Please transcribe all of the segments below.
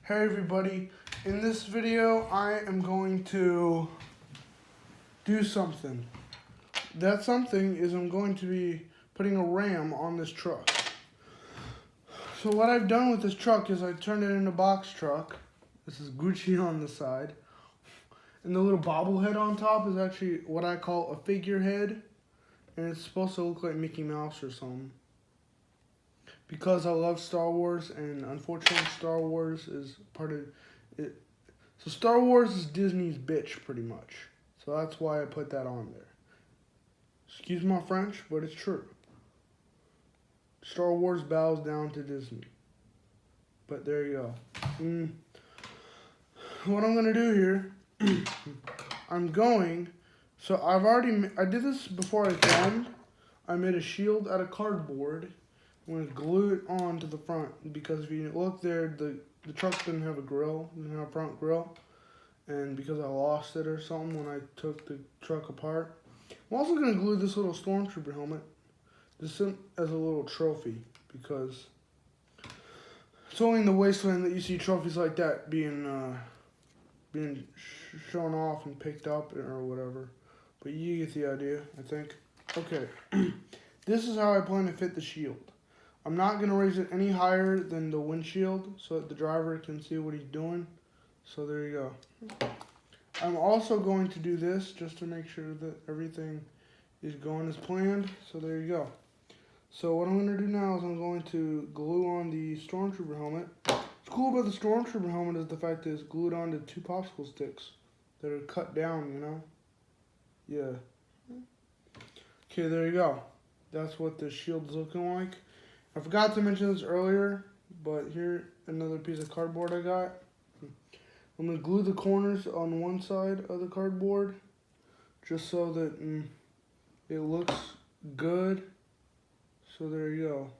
Hey everybody, in this video I am going to do something. That something is I'm going to be putting a ram on this truck. So what I've done with this truck is I turned it into a box truck. This is Gucci on the side. And the little bobblehead on top is actually what I call a figurehead. And it's supposed to look like Mickey Mouse or something. Because I love Star Wars, and unfortunately Star Wars is part of it. So Star Wars is Disney's bitch, pretty much. So that's why I put that on there. Excuse my French, but it's true. Star Wars bows down to Disney. But there you go. What I'm going to do here, so I did this before I filmed. I made a shield out of cardboard. I'm going to glue it on to the front, because if you look there, the truck didn't have a grill, didn't have a front grill, and because I lost it or something when I took the truck apart. I'm also going to glue this little stormtrooper helmet just as a little trophy, because it's only in the wasteland that you see trophies like that being shown off and picked up or whatever. But you get the idea, I think. Okay, this is how I plan to fit the shield. I'm not going to raise it any higher than the windshield so that the driver can see what he's doing. So there you go. I'm also going to do this just to make sure that everything is going as planned. So there you go. So what I'm going to do now is I'm going to glue on the Stormtrooper helmet. What's cool about the Stormtrooper helmet is the fact that it's glued onto 2 popsicle sticks that are cut down, you know? Yeah. Okay, there you go. That's what the shield's looking like. I forgot to mention this earlier, but here, another piece of cardboard I got. I'm going to glue the corners on one side of the cardboard, just so that it looks good. So there you go.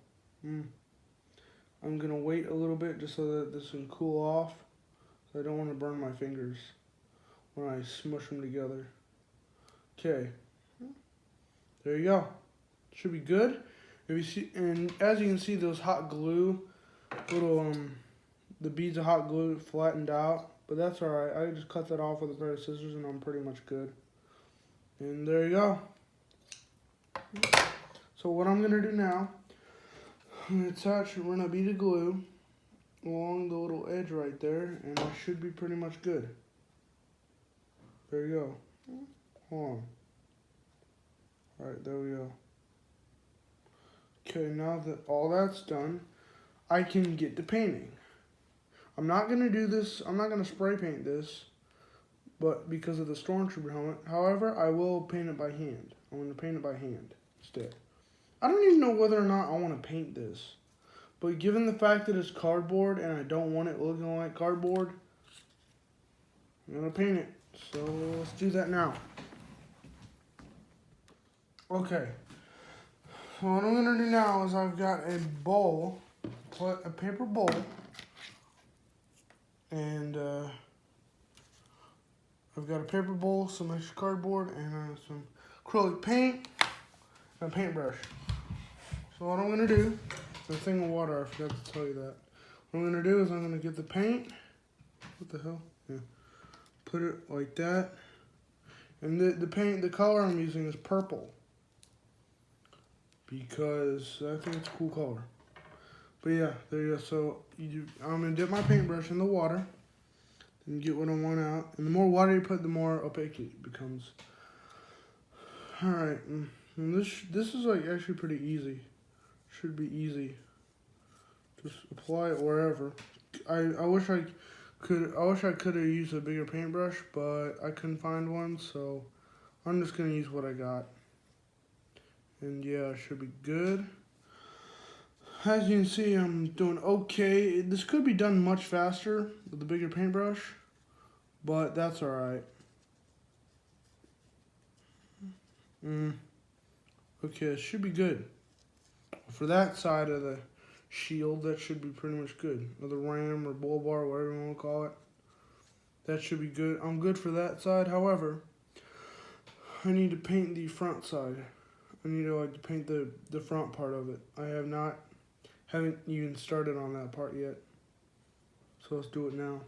I'm going to wait a little bit just so that this can cool off. So I don't want to burn my fingers when I smush them together. Okay. There you go. Should be good. If you see, and as you can see, those hot glue, the beads of hot glue flattened out, but that's all right. I just cut that off with a pair of scissors, and I'm pretty much good. And there you go. So what I'm gonna do now, I'm gonna run a bead of glue along the little edge right there, and I should be pretty much good. There you go. Hold on. All right, there we go. Okay, now that all that's done, I can get to painting. I'm not going to do this, I'm not going to spray paint this, but because of the Stormtrooper helmet. However, I will paint it by hand. I'm going to paint it by hand instead. I don't even know whether or not I want to paint this, but given the fact that it's cardboard and I don't want it looking like cardboard, I'm going to paint it. So let's do that now. Okay. So what I'm going to do now is I've got a bowl, a paper bowl, and I've got a paper bowl, some extra cardboard, and some acrylic paint, and a paintbrush. So what I'm going to do, a thing of water, I forgot to tell you that. What I'm going to do is I'm going to get the paint, what the hell, yeah, put it like that, and the paint, the color I'm using is purple, because I think it's a cool color. But yeah, there you go. So I'm going to dip my paintbrush in the water and get what I want out. And the more water you put, the more opaque it becomes. Alright, and this is like actually pretty easy. Should be easy. Just apply it wherever. I wish I could have used a bigger paintbrush, but I couldn't find one, so I'm just going to use what I got. And yeah, it should be good. As you can see, I'm doing okay. This could be done much faster with the bigger paintbrush, but that's alright. Okay, it should be good. For that side of the shield, that should be pretty much good. Or the ram or bull bar, whatever you want to call it. That should be good. I'm good for that side. However, I need to paint the front side. I need to paint the front part of it. I haven't even started on that part yet. So let's do it now.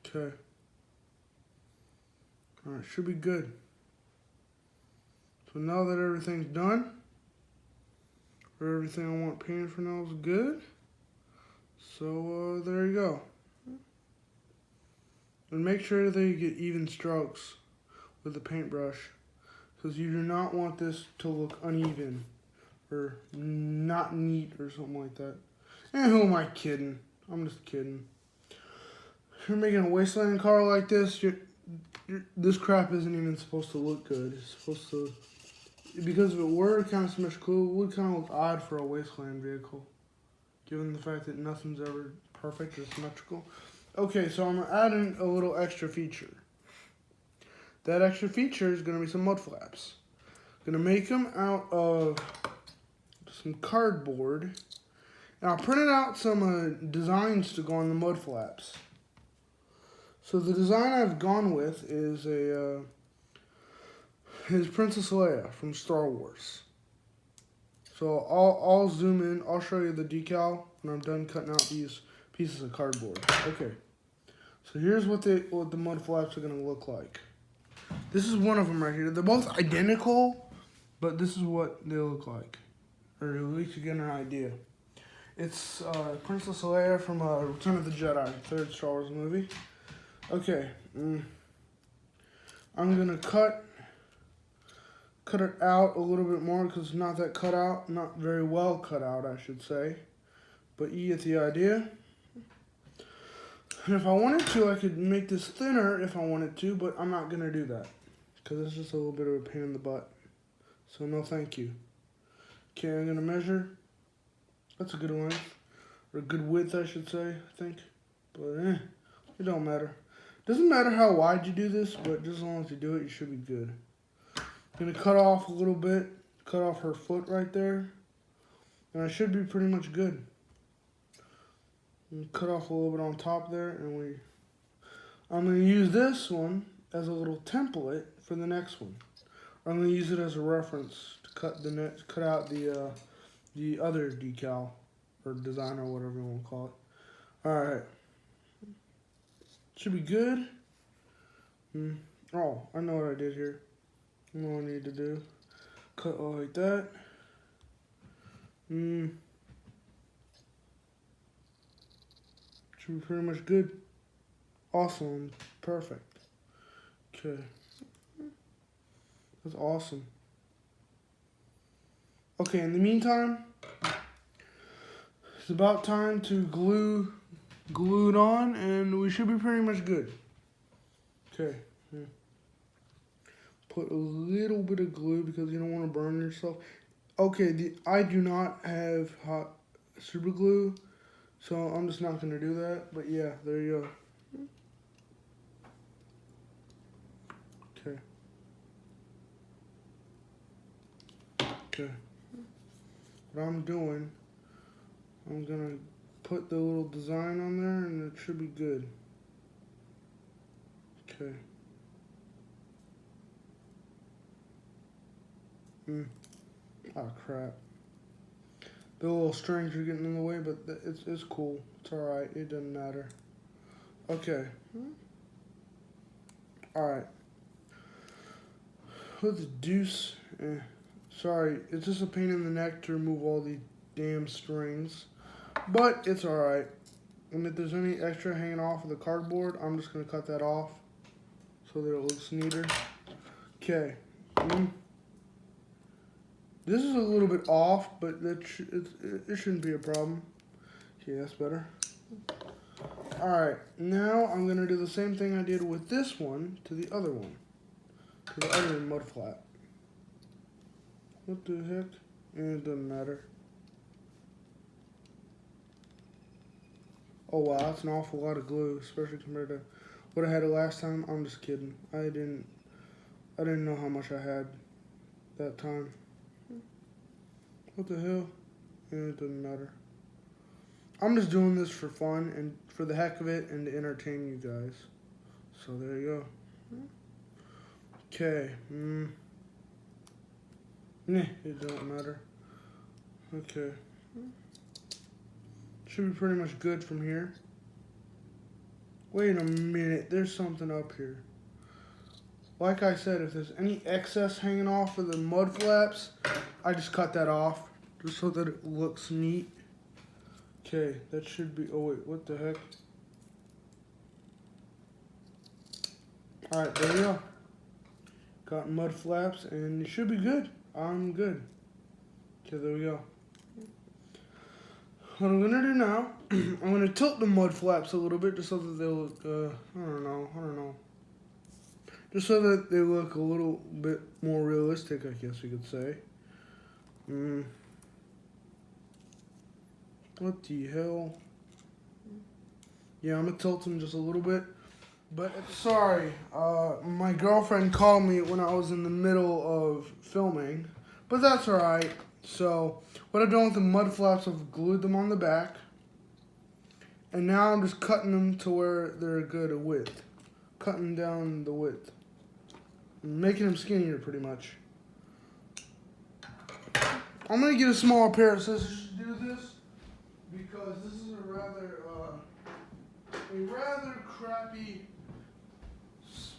Okay. Alright, should be good. So now that everything's done, or everything I want painted for now is good. So there you go. And make sure that you get even strokes with the paintbrush, because you do not want this to look uneven or not neat or something like that. And who am I kidding? I'm just kidding. If you're making a wasteland car like this, this crap isn't even supposed to look good. It's supposed to, because if it were kind of symmetrical, it would kind of look odd for a wasteland vehicle, given the fact that nothing's ever perfect or symmetrical. Okay, so I'm adding a little extra feature. That extra feature is going to be some mud flaps. I'm going to make them out of some cardboard. And I printed out some designs to go on the mud flaps. So the design I've gone with is is Princess Leia from Star Wars. So I'll zoom in. I'll show you the decal when I'm done cutting out these pieces of cardboard. Okay. So here's what the mud flaps are going to look like. This is one of them right here. They're both identical, but this is what they look like. Or at least you get an idea. It's Princess Leia from Return of the Jedi, third Star Wars movie. Okay. I'm going to cut it out a little bit more because it's not that cut out. Not very well cut out, I should say. But you get the idea. And if I wanted to, I could make this thinner if I wanted to, but I'm not going to do that, because it's just a little bit of a pain in the butt. So no thank you. Okay, I'm going to measure. That's a good length, or a good width, I should say, I think. But it don't matter. Doesn't matter how wide you do this, but just as long as you do it, you should be good. I'm going to cut off a little bit, cut off her foot right there, and I should be pretty much good. Cut off a little bit on top there, and I'm going to use this one as a little template for the next one. I'm going to use it as a reference to cut out the other decal or design or whatever you want to call it. All right, should be good. Oh, I know what I did here. I know what I need to do. Cut like that. Should be pretty much good. Awesome. Perfect. Okay. That's awesome. Okay, in the meantime, it's about time to glue it on, and we should be pretty much good. Okay. Put a little bit of glue because you don't want to burn yourself. Okay, I do not have hot super glue, so I'm just not going to do that. But yeah, there you go. Okay. Okay. What I'm doing, I'm going to put the little design on there, and it should be good. Okay. Oh crap. The little strings are getting in the way, but it's cool. It's alright. It doesn't matter. Okay. Alright. Let's deuce. Sorry, it's just a pain in the neck to remove all the damn strings. But it's alright. And if there's any extra hanging off of the cardboard, I'm just going to cut that off so that it looks neater. Okay. This is a little bit off, but it shouldn't be a problem. Okay, that's better. Alright, now I'm going to do the same thing I did with this one to the other one. To the other mud flap. What the heck? It doesn't matter. Oh wow, that's an awful lot of glue, especially compared to what I had last time. I'm just kidding. I didn't know how much I had that time. What the hell? It doesn't matter. I'm just doing this for fun and for the heck of it and to entertain you guys. So there you go. Okay. It don't matter. Okay. Should be pretty much good from here. Wait a minute, there's something up here. Like I said, if there's any excess hanging off of the mud flaps, I just cut that off just so that it looks neat. Okay, that should be, oh wait, what the heck? Alright, there we go. Got mud flaps and it should be good. I'm good. Okay, there we go. What I'm gonna do now, I'm gonna tilt the mud flaps a little bit just so that they look, I don't know. Just so that they look a little bit more realistic, I guess you could say. What the hell? Yeah, I'm gonna tilt them just a little bit. But sorry, my girlfriend called me when I was in the middle of filming. But that's alright. So, what I've done with the mud flaps, I've glued them on the back. And now I'm just cutting them to where they're a good width. Cutting down the width. Making them skinnier, pretty much. I'm going to get a smaller pair of scissors to do this. Because this is a rather crappy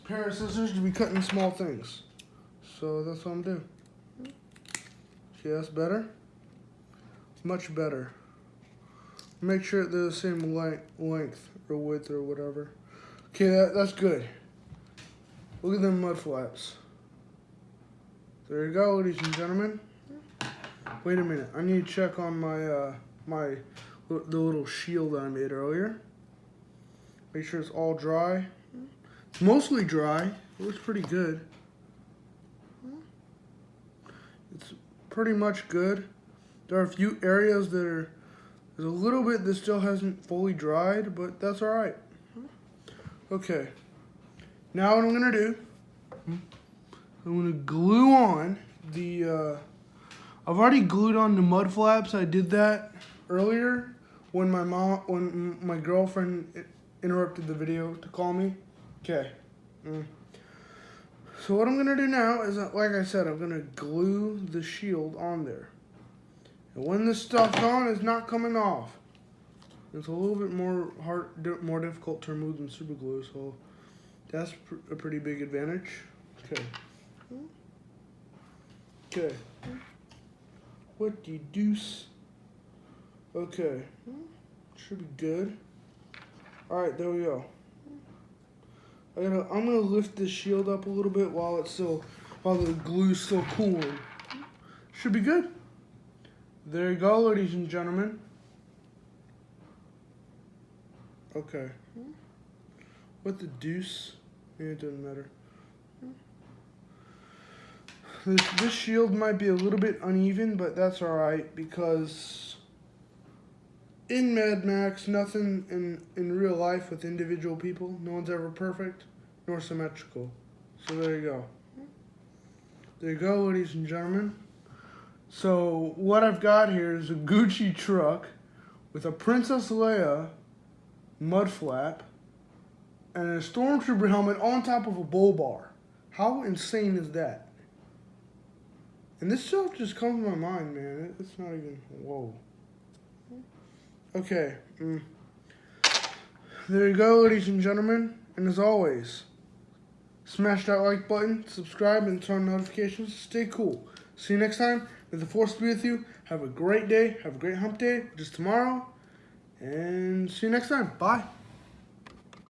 pair of scissors to be cutting small things. So, that's what I'm doing. Okay, that's better. Much better. Make sure they're the same length or width or whatever. Okay, that's good. Look at them mud flaps. There you go, ladies and gentlemen. Wait a minute. I need to check on my the little shield that I made earlier. Make sure it's all dry. It's mostly dry. It looks pretty good. It's pretty much good. There are a few areas that are, there's a little bit that still hasn't fully dried, but that's alright. Okay. Now what I'm going to do, I'm going to glue on the, I've already glued on the mud flaps. I did that earlier when my girlfriend interrupted the video to call me. Okay. So what I'm going to do now is, like I said, I'm going to glue the shield on there. And when this stuff's on, it's not coming off. It's a little bit more difficult to remove than super glue, so that's a pretty big advantage. Okay. Okay. What the deuce? Okay. Should be good. Alright, there we go. I'm gonna lift this shield up a little bit while the glue's still cooling. Should be good. There you go, ladies and gentlemen. Okay. What the deuce? It doesn't matter. This shield might be a little bit uneven, but that's alright because in Mad Max, nothing in real life with individual people, no one's ever perfect nor symmetrical. So there you go. There you go, ladies and gentlemen. So what I've got here is a Gucci truck with a Princess Leia mud flap and a Stormtrooper helmet on top of a bull bar. How insane is that? And this stuff just comes to my mind, man. It's not even, whoa. Okay. There you go, ladies and gentlemen. And as always, smash that like button, subscribe, and turn on notifications. Stay cool. See you next time. May the force be with you. Have a great day. Have a great hump day. Just tomorrow. And see you next time. Bye.